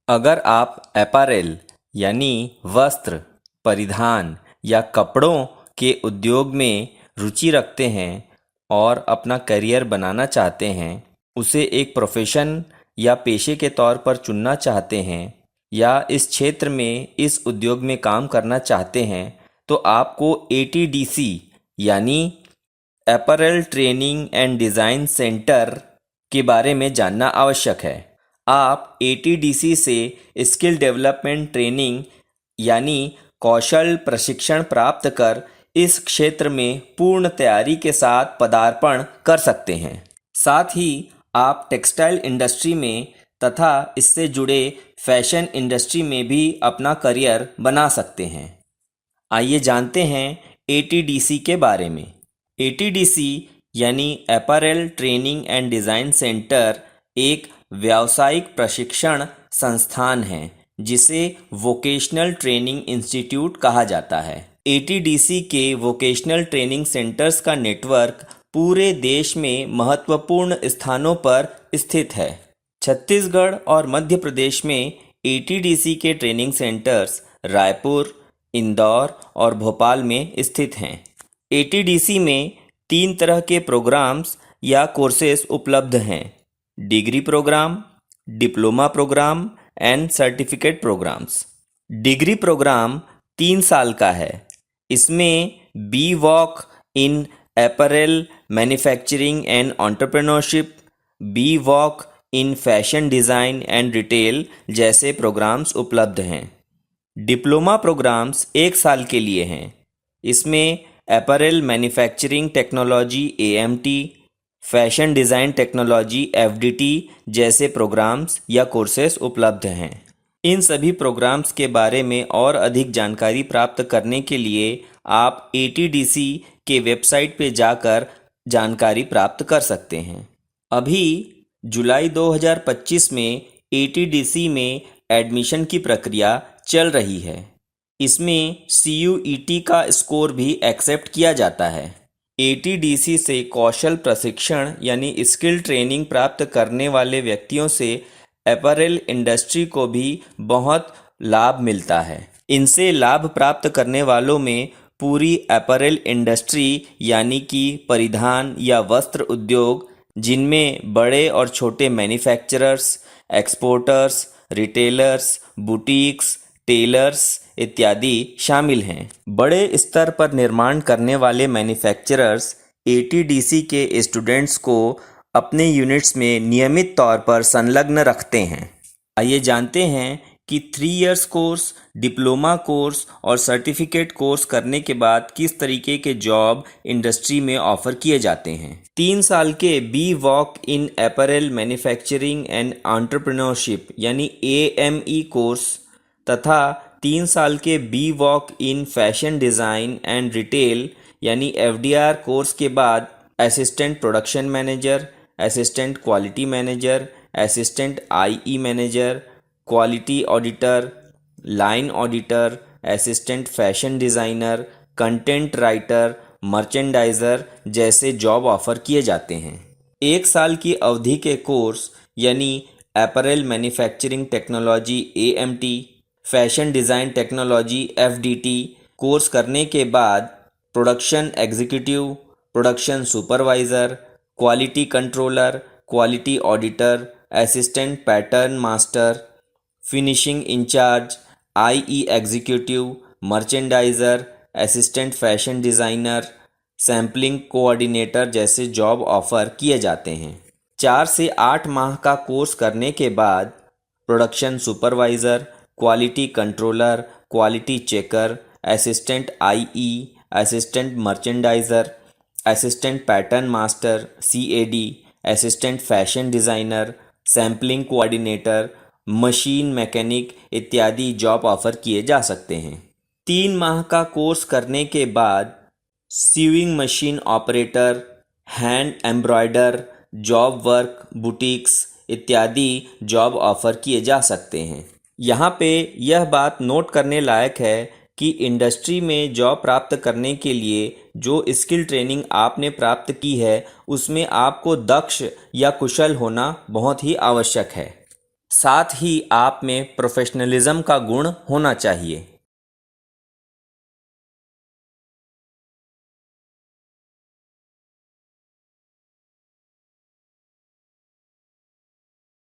अगर आप अपैरेल यानी वस्त्र, परिधान या कपड़ों के उद्योग में रुचि रखते हैं और अपना करियर बनाना चाहते हैं, उसे एक प्रोफेशन या पेशे के तौर पर चुनना चाहते हैं या इस क्षेत्र में इस उद्योग में काम करना चाहते हैं, तो आपको एटीडीसी यानी अपैरेल ट्रेनिंग एंड डिज़ाइन सेंटर के बारे में जानना आवश्यक है। आप एटीडीसी से स्किल डेवलपमेंट ट्रेनिंग यानी कौशल प्रशिक्षण प्राप्त कर इस क्षेत्र में पूर्ण तैयारी के साथ पदार्पण कर सकते हैं। साथ ही आप टेक्सटाइल इंडस्ट्री में तथा इससे जुड़े फैशन इंडस्ट्री में भी अपना करियर बना सकते हैं। आइए जानते हैं एटीडीसी के बारे में। एटीडीसी यानी अपैरेल ट्रेनिंग एंड डिज़ाइन सेंटर एक व्यावसायिक प्रशिक्षण संस्थान है जिसे वोकेशनल ट्रेनिंग इंस्टीट्यूट कहा जाता है। एटीडीसी के वोकेशनल ट्रेनिंग सेंटर्स का नेटवर्क पूरे देश में महत्वपूर्ण स्थानों पर स्थित है। छत्तीसगढ़ और मध्य प्रदेश में एटीडीसी के ट्रेनिंग सेंटर्स रायपुर, इंदौर और भोपाल में स्थित हैं। एटीडीसी में 3 तरह के प्रोग्राम्स या कोर्सेज उपलब्ध हैं: degree programme, diploma programme and certificate programmes. Degree programme 3 साल का है। इसमें B Voc in apparel manufacturing and entrepreneurship, B Voc in fashion design and retail जैसे प्रोग्राम्स उपलब्ध हैं। डिप्लोमा प्रोग्राम्स 1 साल के लिए हैं। इसमें apparel manufacturing technology AMT, fashion design technology FDT जैसे प्रोग्राम्स या कोर्सेस उपलब्ध हैं। इन सभी प्रोग्राम्स के बारे में और अधिक जानकारी प्राप्त करने के लिए आप एटीडीसी के वेबसाइट पे जाकर जानकारी प्राप्त कर सकते हैं। अभी जुलाई 2025 में एटीडीसी में एडमिशन की प्रक्रिया चल रही है। इसमें CUET का स्कोर भी एक्सेप्ट किया जाता है। एटीडीसी से कौशल प्रशिक्षण यानी स्किल ट्रेनिंग प्राप्त करने वाले व्यक्तियों से अपैरेल इंडस्ट्री को भी बहुत लाभ मिलता है। इनसे लाभ प्राप्त करने वालों में पूरी अपैरेल इंडस्ट्री यानी कि परिधान या वस्त्र उद्योग, जिनमें बड़े और छोटे manufacturers, exporters, retailers, boutiques, tailors इत्यादि शामिल हैं। बड़े स्तर पर निर्माण करने वाले मैन्युफैक्चरर्स एटीडीसी के स्टूडेंट्स को अपने यूनिट्स में नियमित तौर पर संलग्न रखते हैं। आइए जानते हैं कि 3 इयर्स कोर्स, डिप्लोमा कोर्स और सर्टिफिकेट कोर्स करने के बाद किस तरीके के जॉब इंडस्ट्री में ऑफर किए जाते हैं। 3 साल के B Voc in apparel manufacturing and entrepreneurship यानी AME कोर्स तथा 3 साल के B Voc in fashion design and retail यानी FDR कोर्स के बाद assistant production manager, assistant quality manager, assistant IE manager, quality auditor, line auditor, assistant fashion designer, content writer, merchandiser जैसे job offer किए जाते हैं। 1 साल की अवधि के कोर्स यानी apparel manufacturing technology AMT, fashion design technology FDT course करने के बाद production executive, production supervisor, quality controller, quality auditor, assistant pattern master, finishing incharge, IE executive, merchandiser, assistant fashion designer, sampling coordinator जैसे job offer किए जाते हैं। 4 से 8 माह का कोर्स करने के बाद production supervisor, quality controller, quality checker, assistant IE, assistant merchandiser, assistant pattern master CAD, assistant fashion designer, sampling coordinator, machine mechanic इत्यादि जॉब ऑफ़र किए जा सकते हैं। 3 माह का कोर्स करने के बाद sewing machine operator, hand embroider, job work, boutiques इत्यादि जॉब ऑफ़र किए जा सकते हैं। यहाँ पे यह बात नोट करने लायक है कि इंडस्ट्री में जॉब प्राप्त करने के लिए जो स्किल ट्रेनिंग आपने प्राप्त की है उसमें आपको दक्ष या कुशल होना बहुत ही आवश्यक है। साथ ही आप में प्रोफेशनलिज्म का गुण होना चाहिए।